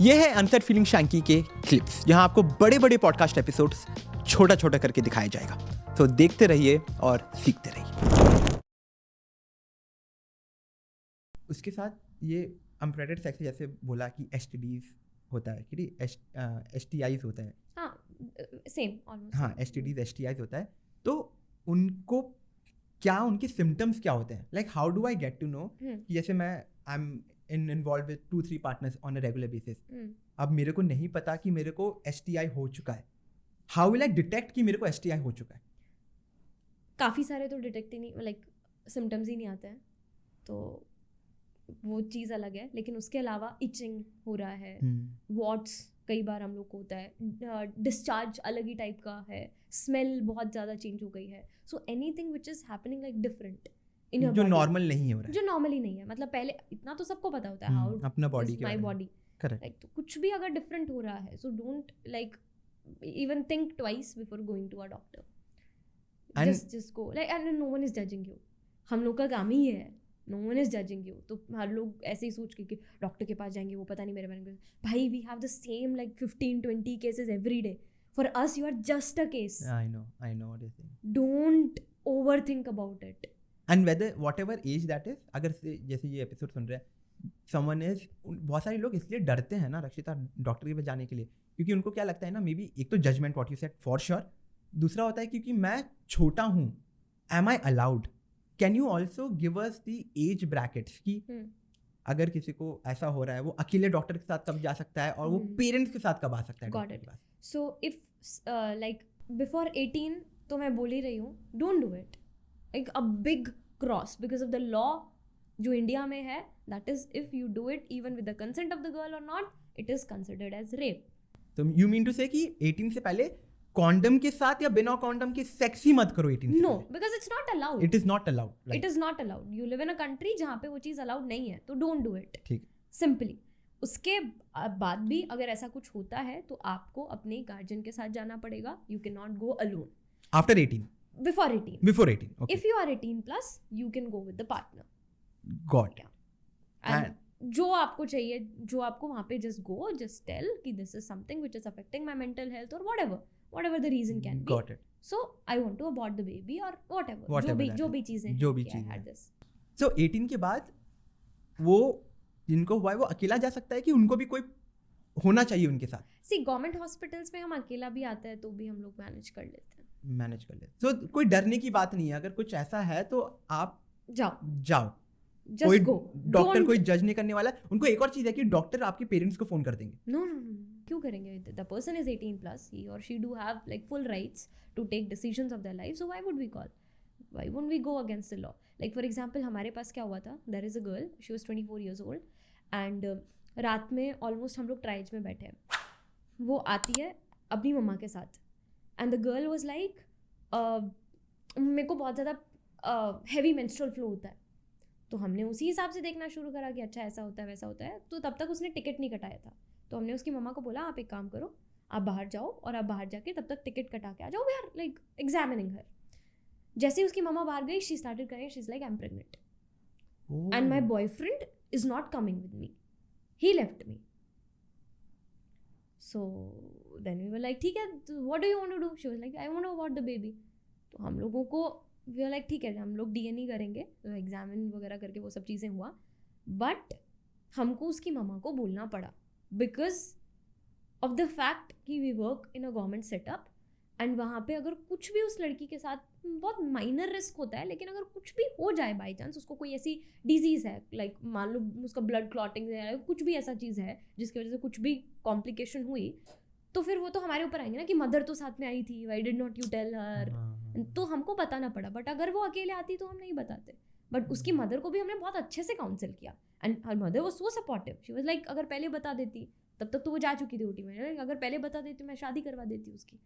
ये है unset feeling Shanky के क्लिप्स, जहां आपको बड़े बड़े पॉडकास्ट एपिसोड्स छोटा छोटा करके दिखाया जाएगा। तो देखते रहिए और सीखते रहिए। उसके साथ ये अनप्रोटेक्टेड सेक्स जैसे बोला कि एसटीडीज होता है कि एसटीआईज होता है। Same almost. हाँ, एसटीडीज एसटीआईज होता है। तो उनको क्या, उनके सिम्टम्स क्या होते हैं? Like how do I get to know कि जैसे मैं I am involve with 2-3 partners on a regular basis, अब मेरे को नहीं पता कि मेरे को एसटीआई हो चुका है। हाउ विल आई डिटेक्ट कि मेरे को एसटीआई हो चुका है? काफ़ी सारे तो डिटेक्ट ही नहीं, लाइक सिम्टम्स ही नहीं आते हैं, तो वो चीज़ अलग है। लेकिन उसके अलावा इचिंग हो रहा है, वॉट्स कई बार हम लोग को होता है, डिस्चार्ज अलग ही टाइप का है, स्मेल बहुत ज़्यादा चेंज हो गई है। So anything which is happening like different in your जो बॉडी, नॉर्मल नहीं हो रहा है, जो नॉर्मली नहीं है। मतलब पहले इतना तो सबको पता होता है हाउ अपना बॉडी के माई बारे में। Body, correct. लाइक तो कुछ भी अगर डिफरेंट हो रहा है, so don't like even think twice before going to a doctor. just go, like, and no one is judging you. हम लोग का काम ही है, no one is judging you. तो हर लोग ऐसे ही सोच के कि डॉक्टर के पास जाएंगे, वो पता नहीं मेरे बारे में। भाई, we have the same like 15-20 cases every day. For us, you are just a case. I know what you're saying. Don't overthink about it. And whatever age that is, अगर जैसे ये एपिसोड सुन रहे हैं, someone is, बहुत सारे लोग इसलिए डरते हैं ना रक्षिता डॉक्टर के पास जाने के लिए, क्योंकि उनको क्या लगता है ना, मे बी एक तो judgement what you said for sure, दूसरा होता है क्योंकि मैं छोटा हूँ, am I allowed? Can you also give us the age brackets कि अगर किसी को ऐसा हो रहा है, वो अकेले डॉक्टर के साथ कब जा सकता है और वो पेरेंट्स के साथ कब आ सकता है डॉक्टर के पास? सो इफ लाइक बिफोर 18, तो मैं बोल ही रही हूँ, डोंट डू इट। एक a big cross because of the law जो इंडिया में है, that is if you do it even with the consent of the girl और not, it is considered as rape. तो यू मीन टू से कि 18 से पहले condom के साथ या बिना कॉन्डम के सेक्स ही मत करो 18 से? No, because it's not allowed. It is not allowed. It is not allowed. You live in a country जहाँ पे वो चीज़ अलाउड नहीं है, तो डोंट डू इट। ठीक, सिंपली। उसके बाद भी अगर ऐसा कुछ होता है तो आपको अपने गार्जियन के साथ जाना पड़ेगा। You can not go alone after 18, before 18। Before 18, okay. If you are 18+, you can go with the partner. Got it. And जो आपको चाहिए, जो आपको वहाँ पे just go, just tell कि this is something which is affecting my mental health or whatever the reason can be. Got it. So I want to abort the baby or whatever जो भी चीज़ें जो भी चीज़ें हैं। So 18 के बाद वो जिनको हुआ है वो अकेला जा सकता है कि उनको भी कोई होना चाहिए उनके साथ? See, गवर्नमेंट हॉस्पिटल्स में हम अकेला भी आता है तो भी हम लोग मैनेज कर लेते हैं। So कोई डरने की बात नहीं है। अगर कुछ ऐसा है तो आप जाओ। कोई डॉक्टर कोई जज नहीं करने वाला। उनको एक और चीज़ है कि डॉक्टर आपके पेरेंट्स को फोन कर देंगे। नो, क्यों करेंगे? The person is 18+, he or she do have like full rights to take decisions of their life, so why would we call? Why won't we go against the law? Like for example, हमारे पास क्या हुआ था, there is a girl, she was 24 years old and रात में almost हम लोग tries में बैठे हैं, वो आती है अपनी मम्मा के साथ and the girl was like, मेरे को बहुत ज़्यादा हैवी मेंस्ट्रुअल फ्लो होता है। तो हमने उसी हिसाब से देखना शुरू करा कि अच्छा ऐसा होता है वैसा होता है। तो तब तक उसने टिकट नहीं कटाया था, तो हमने उसकी मम्मा को बोला आप एक काम करो, आप बाहर जाओ और आप बाहर जाके तब तक टिकट कटा के आ जाओ, we are like examining her. जैसे ही उसकी मम्मा बाहर गई, she started crying, she is like I am pregnant and my boyfriend is not coming with me, he left me. So then we were like ठीक है, what do you want to do? She was like I want to abort the baby. तो हम लोगों को we are like ठीक है, हम लोग DNA करेंगे, तो एग्जामिन वगैरह करके वो सब चीज़ें हुआ, बट हमको उसकी मम्मा को बोलना पड़ा बिकॉज ऑफ द फैक्ट कि we work in a government setup and वहाँ पे अगर कुछ भी उस लड़की के साथ, बहुत माइनर रिस्क होता है, लेकिन अगर कुछ भी हो जाए बाई चांस, उसको कोई ऐसी डिजीज़ है, लाइक मान लो उसका ब्लड क्लॉटिंग है, कुछ भी ऐसा चीज़ है जिसकी वजह से कुछ भी कॉम्प्लिकेशन हुई, तो फिर वो तो हमारे ऊपर आएंगे ना कि मदर तो साथ में आई थी, why did not you tell her? तो हमको बताना पड़ा। बट अगर वो अकेले आती तो हम नहीं बताते। बट उसकी मदर को भी हमने बहुत अच्छे से काउंसिल किया and her mother was so supportive. She was like अगर पहले बता देती, तब तक तो वो जा चुकी थी OT में, अगर पहले बता देती मैं शादी करवा देती उसकी।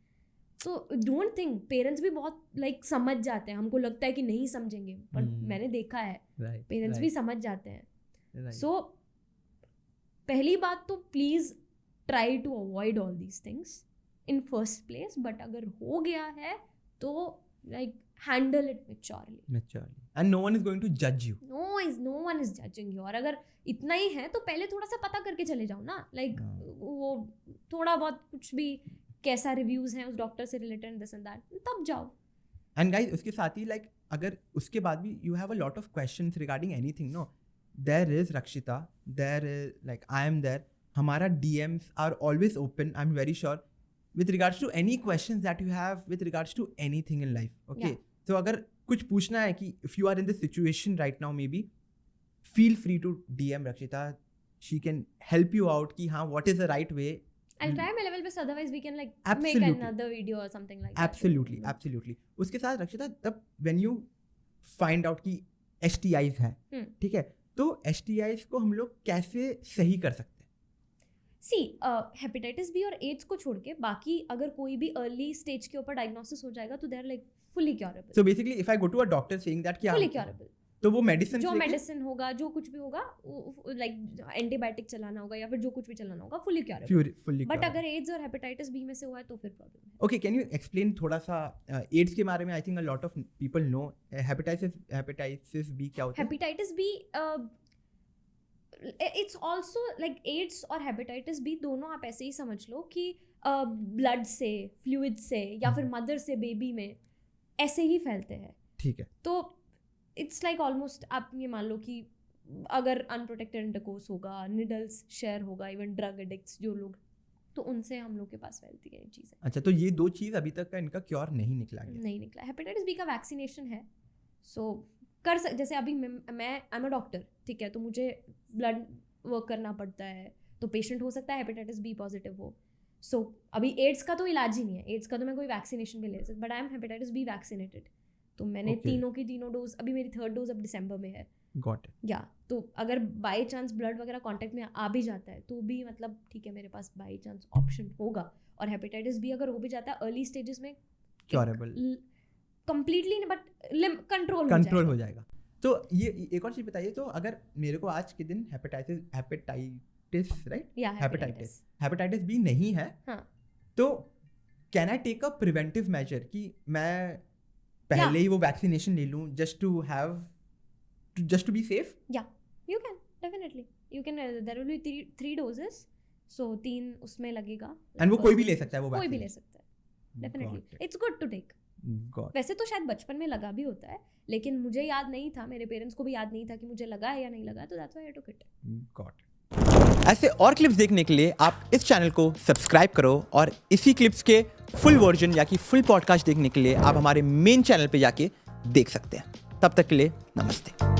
सो डोंट थिंक, पेरेंट्स भी बहुत लाइक समझ जाते हैं, हमको लगता है कि नहीं समझेंगे, पर मैंने देखा है पेरेंट्स भी समझ जाते हैं। सो पहली बात तो please try to avoid all these things in first place. But अगर हो गया है तो like handle it maturely and no one is going to जज you. No one is judging you. और अगर इतना ही है तो पहले थोड़ा सा पता करके चले जाओ ना, लाइक वो थोड़ा बहुत कुछ भी कैसा रिव्यूज हैं उस डॉक्टर से रिलेटेड दिस एंड दैट, तब जाओ. एंड गाइस उसके साथ ही लाइक अगर उसके बाद भी you have a lot of questions regarding anything, no, there is Rakshita, there is like I am there. हमारा DMs are always open, I am very sure, with regards to any questions that you have with regards to anything in life. Okay, so अगर कुछ पूछना है कि if you are in this situation right now, maybe feel free to DM Rakshita. She can help you out कि हाँ what is the right way. I'll try my level best, otherwise we can like Absolutely. make another video or something like Absolutely, that. absolutely. उसके साथ रक्षिता तब when you find out कि STIs है, ठीक है, तो STIs को हम लोग कैसे सही कर सकते हैं? सी हेपेटाइटिस बी और एड्स को छोड़ के बाकी अगर कोई भी अर्ली स्टेज के ऊपर डायग्नोसिस हो जाएगा तो they are like fully curable. So basically if I go to a doctor saying that कि फुली क्योरेबल, तो वो मेडिसिन जो मेडिसिन होगा, जो कुछ भी होगा, लाइक एंटीबायोटिक चलाना होगा या फिर जो कुछ भी चलाना होगा, फुली क्योरेबल. बट अगर एड्स और हेपेटाइटिस बी में से हुआ है तो फिर प्रॉब्लम है. ओके, कैन यू एक्सप्लेन थोड़ा सा एड्स के बारे में? I think a lot of people know. Hepatitis B क्या होता है? Hepatitis B it's also like AIDS और हेपेटाइटिस बी दोनों आप ऐसे ही समझ लो कि ब्लड से, फ्लूइड से या फिर मदर से बेबी में ऐसे ही फैलते हैं. ठीक है. तो इट्स लाइक ऑलमोस्ट आप ये मान लो कि अगर अनप्रोटेक्टेड इंटरकोर्स होगा, निडल्स शेयर होगा, इवन ड्रग एडिक्ट्स जो लोग, तो उनसे हम लोग के पास फैलती है ये चीज़ें. अच्छा, तो ये दो चीज़ अभी तक का इनका क्योर नहीं निकला. हेपेटाइटिस बी का वैक्सीनेशन है. सो जैसे अभी मैं आई एम अ डॉक्टर, ठीक है, तो मुझे ब्लड वर्क करना पड़ता है, तो पेशेंट हो सकता है हेपेटाइटिस बी पॉजिटिव हो. सो अभी एड्स का तो इलाज ही नहीं है, एड्स का तो मैं कोई वैक्सीनेशन भी ले सकती, but I am hepatitis B vaccinated. तो मैंने तीनों डोज, अभी मेरी 3rd डोज अब दिसंबर में है. Got it. या तो अगर बाई चांस ब्लड वगैरह कांटेक्ट में आ भी जाता है तो भी मतलब ठीक है, मेरे पास बाई चांस ऑप्शन होगा. और हेपेटाइटिस बी अगर हो भी जाता है अर्ली स्टेजेस में, क्योरेबल कंप्लीटली नहीं, बट कंट्रोल हो जाएगा. तो ये एक और चीज़ बताइए, तो अगर मेरे को आज के दिन हेपेटाइटिस बी नहीं है, तो can I take a preventive measure कि मैं पहले ही वो वैक्सीनेशन ले लूँ just to be safe? Yeah, you can definitely. You can. There will be 3 doses, so 3 उसमें लगेगा. And वो कोई भी ले सकता है वो कोई भी ले सकता है. Definitely, it's good to take. वैसे तो शायद बचपन में लगा भी होता है, लेकिन मुझे याद नहीं था, मेरे पेरेंट्स को भी याद नहीं था कि मुझे लगा है या नहीं लगा, तो that's why I took it. Got. ऐसे और क्लिप्स देखने के लिए आप इस चैनल को सब्सक्राइब करो, और इसी क्लिप्स के फुल वर्जन या कि फुल पॉडकास्ट देखने के लिए आप हमारे मेन चैनल पे जाके देख सकते हैं. तब तक के लिए नमस्ते.